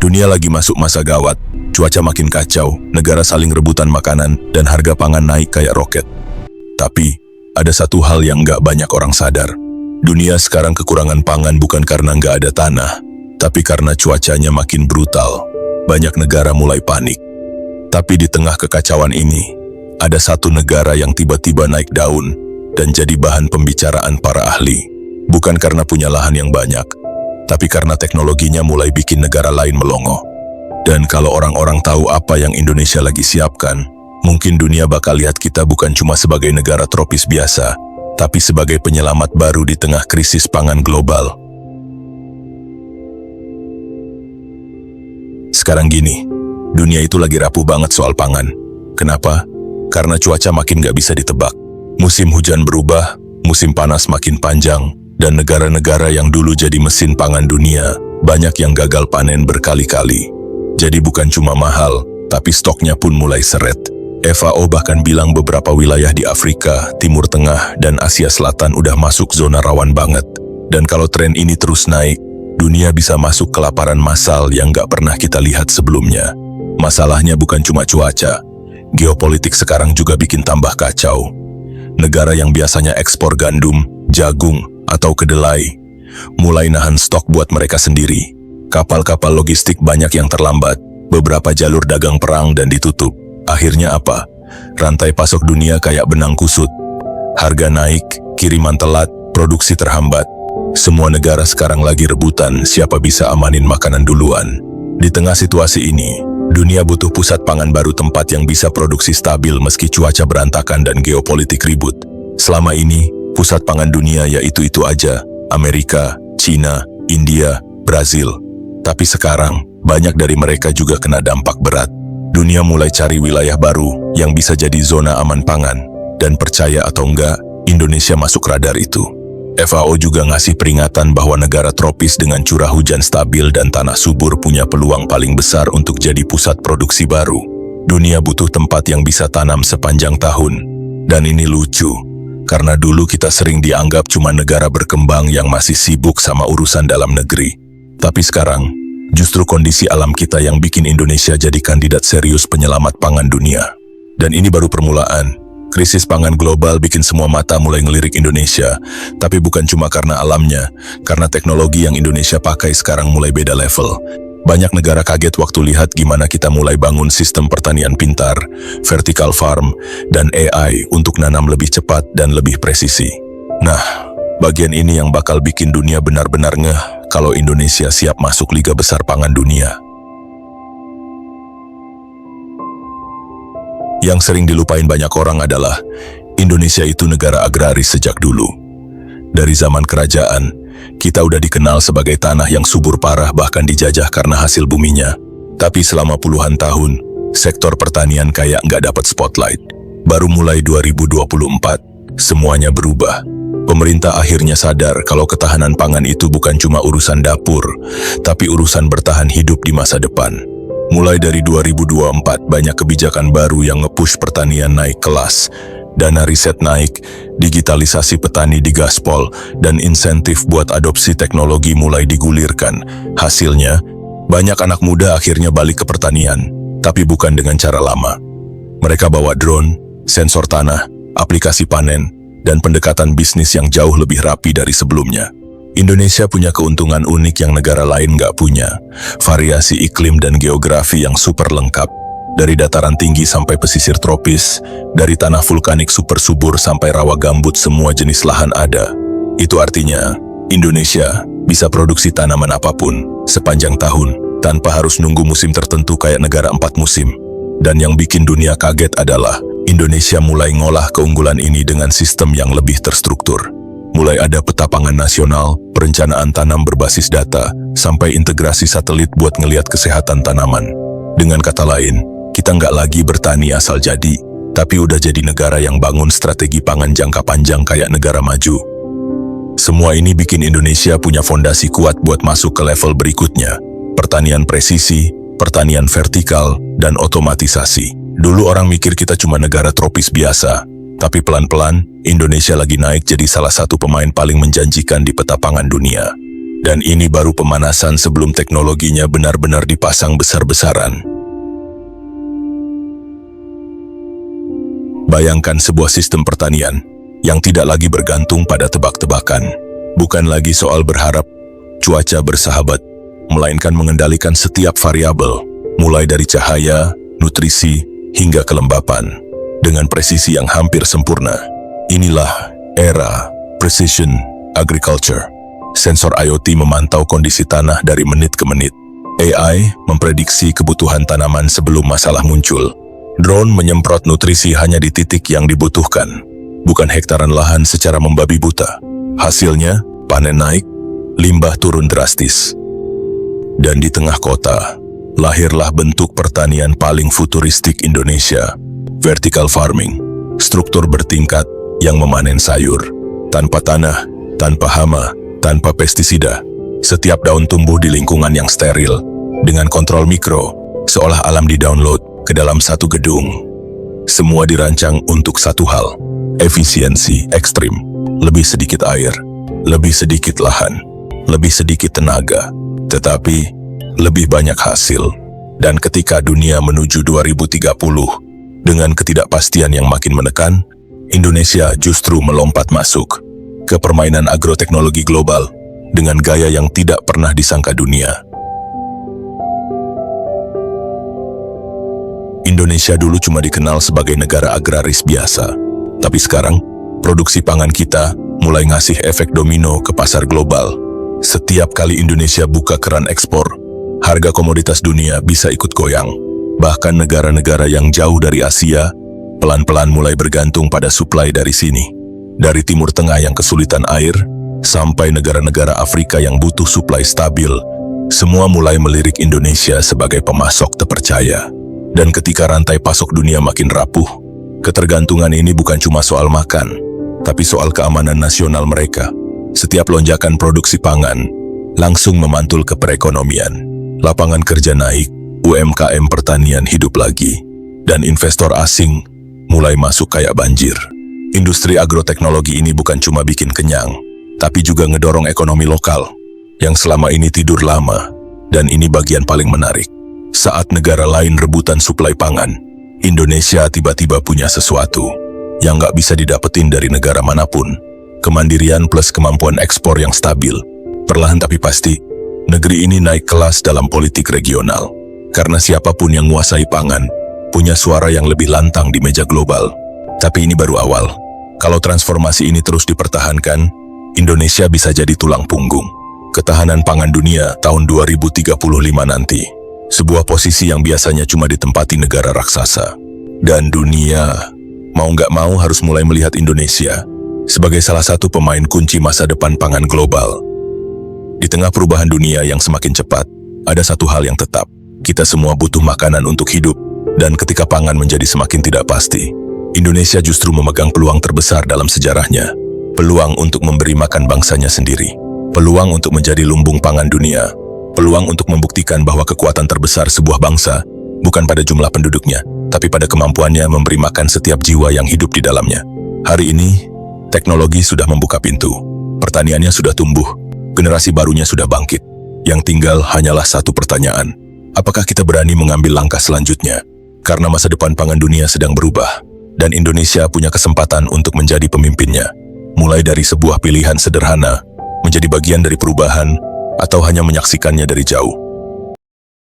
Dunia lagi masuk masa gawat, cuaca makin kacau, negara saling rebutan makanan, dan harga pangan naik kayak roket. Tapi, ada satu hal yang nggak banyak orang sadar. Dunia sekarang kekurangan pangan bukan karena nggak ada tanah, tapi karena cuacanya makin brutal. Banyak negara mulai panik. Tapi di tengah kekacauan ini, ada satu negara yang tiba-tiba naik daun dan jadi bahan pembicaraan para ahli. Bukan karena punya lahan yang banyak, tapi karena teknologinya mulai bikin negara lain melongo. Dan kalau orang-orang tahu apa yang Indonesia lagi siapkan, mungkin dunia bakal lihat kita bukan cuma sebagai negara tropis biasa, tapi sebagai penyelamat baru di tengah krisis pangan global. Sekarang gini, dunia itu lagi rapuh banget soal pangan. Kenapa? Karena cuaca makin gak bisa ditebak. Musim hujan berubah, musim panas makin panjang, dan negara-negara yang dulu jadi mesin pangan dunia, banyak yang gagal panen berkali-kali. Jadi bukan cuma mahal, tapi stoknya pun mulai seret. FAO bahkan bilang beberapa wilayah di Afrika, Timur Tengah, dan Asia Selatan udah masuk zona rawan banget. Dan kalau tren ini terus naik, dunia bisa masuk kelaparan massal yang gak pernah kita lihat sebelumnya. Masalahnya bukan cuma cuaca, geopolitik sekarang juga bikin tambah kacau. Negara yang biasanya ekspor gandum, jagung, atau kedelai, mulai nahan stok buat mereka sendiri. Kapal-kapal logistik banyak yang terlambat, beberapa jalur dagang perang dan ditutup. Akhirnya apa? Rantai pasok dunia kayak benang kusut. Harga naik, kiriman telat, produksi terhambat. Semua negara sekarang lagi rebutan siapa bisa amanin makanan duluan. Di tengah situasi ini, dunia butuh pusat pangan baru, tempat yang bisa produksi stabil meski cuaca berantakan dan geopolitik ribut. Selama ini, pusat pangan dunia ya itu-itu aja, Amerika, China, India, Brazil. Tapi sekarang, banyak dari mereka juga kena dampak berat. Dunia mulai cari wilayah baru yang bisa jadi zona aman pangan. Dan percaya atau enggak, Indonesia masuk radar itu. FAO juga ngasih peringatan bahwa negara tropis dengan curah hujan stabil dan tanah subur punya peluang paling besar untuk jadi pusat produksi baru. Dunia butuh tempat yang bisa tanam sepanjang tahun. Dan ini lucu, karena dulu kita sering dianggap cuma negara berkembang yang masih sibuk sama urusan dalam negeri. Tapi sekarang, justru kondisi alam kita yang bikin Indonesia jadi kandidat serius penyelamat pangan dunia. Dan ini baru permulaan. Krisis pangan global bikin semua mata mulai ngelirik Indonesia, tapi bukan cuma karena alamnya, karena teknologi yang Indonesia pakai sekarang mulai beda level. Banyak negara kaget waktu lihat gimana kita mulai bangun sistem pertanian pintar, vertical farm, dan AI untuk nanam lebih cepat dan lebih presisi. Nah, bagian ini yang bakal bikin dunia benar-benar ngeh kalau Indonesia siap masuk liga besar pangan dunia. Yang sering dilupain banyak orang adalah Indonesia itu negara agraris sejak dulu. Dari zaman kerajaan, kita udah dikenal sebagai tanah yang subur parah, bahkan dijajah karena hasil buminya. Tapi selama puluhan tahun, sektor pertanian kayak nggak dapat spotlight. Baru mulai 2024, semuanya berubah. Pemerintah akhirnya sadar kalau ketahanan pangan itu bukan cuma urusan dapur, tapi urusan bertahan hidup di masa depan. Mulai dari 2024, banyak kebijakan baru yang nge-push pertanian naik kelas. Dana riset naik, digitalisasi petani digaspol, dan insentif buat adopsi teknologi mulai digulirkan. Hasilnya, banyak anak muda akhirnya balik ke pertanian, tapi bukan dengan cara lama. Mereka bawa drone, sensor tanah, aplikasi panen, dan pendekatan bisnis yang jauh lebih rapi dari sebelumnya. Indonesia punya keuntungan unik yang negara lain nggak punya. Variasi iklim dan geografi yang super lengkap. Dari dataran tinggi sampai pesisir tropis, dari tanah vulkanik super subur sampai rawa gambut, semua jenis lahan ada. Itu artinya, Indonesia bisa produksi tanaman apapun, sepanjang tahun, tanpa harus nunggu musim tertentu kayak negara 4 musim. Dan yang bikin dunia kaget adalah, Indonesia mulai ngolah keunggulan ini dengan sistem yang lebih terstruktur. Mulai ada peta pangan nasional, perencanaan tanam berbasis data, sampai integrasi satelit buat ngeliat kesehatan tanaman. Dengan kata lain, kita nggak lagi bertani asal jadi, tapi udah jadi negara yang bangun strategi pangan jangka panjang kayak negara maju. Semua ini bikin Indonesia punya fondasi kuat buat masuk ke level berikutnya. Pertanian presisi, pertanian vertikal, dan otomatisasi. Dulu orang mikir kita cuma negara tropis biasa, tapi pelan-pelan, Indonesia lagi naik jadi salah satu pemain paling menjanjikan di peta pangan dunia. Dan ini baru pemanasan sebelum teknologinya benar-benar dipasang besar-besaran. Bayangkan sebuah sistem pertanian yang tidak lagi bergantung pada tebak-tebakan. Bukan lagi soal berharap cuaca bersahabat, melainkan mengendalikan setiap variabel, mulai dari cahaya, nutrisi, hingga kelembapan, dengan presisi yang hampir sempurna. Inilah era precision agriculture. Sensor IoT memantau kondisi tanah dari menit ke menit. AI memprediksi kebutuhan tanaman sebelum masalah muncul. Drone menyemprot nutrisi hanya di titik yang dibutuhkan, bukan hektaran lahan secara membabi buta. Hasilnya, panen naik, limbah turun drastis. Dan di tengah kota, lahirlah bentuk pertanian paling futuristik Indonesia, vertical farming, struktur bertingkat yang memanen sayur, tanpa tanah, tanpa hama, tanpa pestisida. Setiap daun tumbuh di lingkungan yang steril, dengan kontrol mikro, seolah alam di-download ke dalam satu gedung. Semua dirancang untuk satu hal, efisiensi ekstrim, lebih sedikit air, lebih sedikit lahan, lebih sedikit tenaga, tetapi lebih banyak hasil. Dan ketika dunia menuju 2030, dengan ketidakpastian yang makin menekan, Indonesia justru melompat masuk ke permainan agroteknologi global dengan gaya yang tidak pernah disangka dunia. Indonesia dulu cuma dikenal sebagai negara agraris biasa, tapi sekarang produksi pangan kita mulai ngasih efek domino ke pasar global. Setiap kali Indonesia buka keran ekspor, harga komoditas dunia bisa ikut goyang. Bahkan negara-negara yang jauh dari Asia pelan-pelan mulai bergantung pada suplai dari sini. Dari Timur Tengah yang kesulitan air, sampai negara-negara Afrika yang butuh suplai stabil, semua mulai melirik Indonesia sebagai pemasok terpercaya. Dan ketika rantai pasok dunia makin rapuh, ketergantungan ini bukan cuma soal makan, tapi soal keamanan nasional mereka. Setiap lonjakan produksi pangan langsung memantul ke perekonomian. Lapangan kerja naik, UMKM pertanian hidup lagi, dan investor asing mulai masuk kayak banjir. Industri agroteknologi ini bukan cuma bikin kenyang, tapi juga ngedorong ekonomi lokal yang selama ini tidur lama. Dan ini bagian paling menarik. Saat negara lain rebutan suplai pangan, Indonesia tiba-tiba punya sesuatu yang nggak bisa didapetin dari negara manapun. Kemandirian plus kemampuan ekspor yang stabil. Perlahan tapi pasti, negeri ini naik kelas dalam politik regional. Karena siapapun yang menguasai pangan, punya suara yang lebih lantang di meja global. Tapi ini baru awal. Kalau transformasi ini terus dipertahankan, Indonesia bisa jadi tulang punggung ketahanan pangan dunia tahun 2035 nanti. Sebuah posisi yang biasanya cuma ditempati negara raksasa. Dan dunia, mau nggak mau harus mulai melihat Indonesia sebagai salah satu pemain kunci masa depan pangan global. Di tengah perubahan dunia yang semakin cepat, ada satu hal yang tetap. Kita semua butuh makanan untuk hidup, dan ketika pangan menjadi semakin tidak pasti, Indonesia justru memegang peluang terbesar dalam sejarahnya. Peluang untuk memberi makan bangsanya sendiri. Peluang untuk menjadi lumbung pangan dunia. Peluang untuk membuktikan bahwa kekuatan terbesar sebuah bangsa bukan pada jumlah penduduknya, tapi pada kemampuannya memberi makan setiap jiwa yang hidup di dalamnya. Hari ini, teknologi sudah membuka pintu. Pertaniannya sudah tumbuh. Generasi barunya sudah bangkit. Yang tinggal hanyalah satu pertanyaan. Apakah kita berani mengambil langkah selanjutnya? Karena masa depan pangan dunia sedang berubah. Dan Indonesia punya kesempatan untuk menjadi pemimpinnya. Mulai dari sebuah pilihan sederhana, menjadi bagian dari perubahan, atau hanya menyaksikannya dari jauh.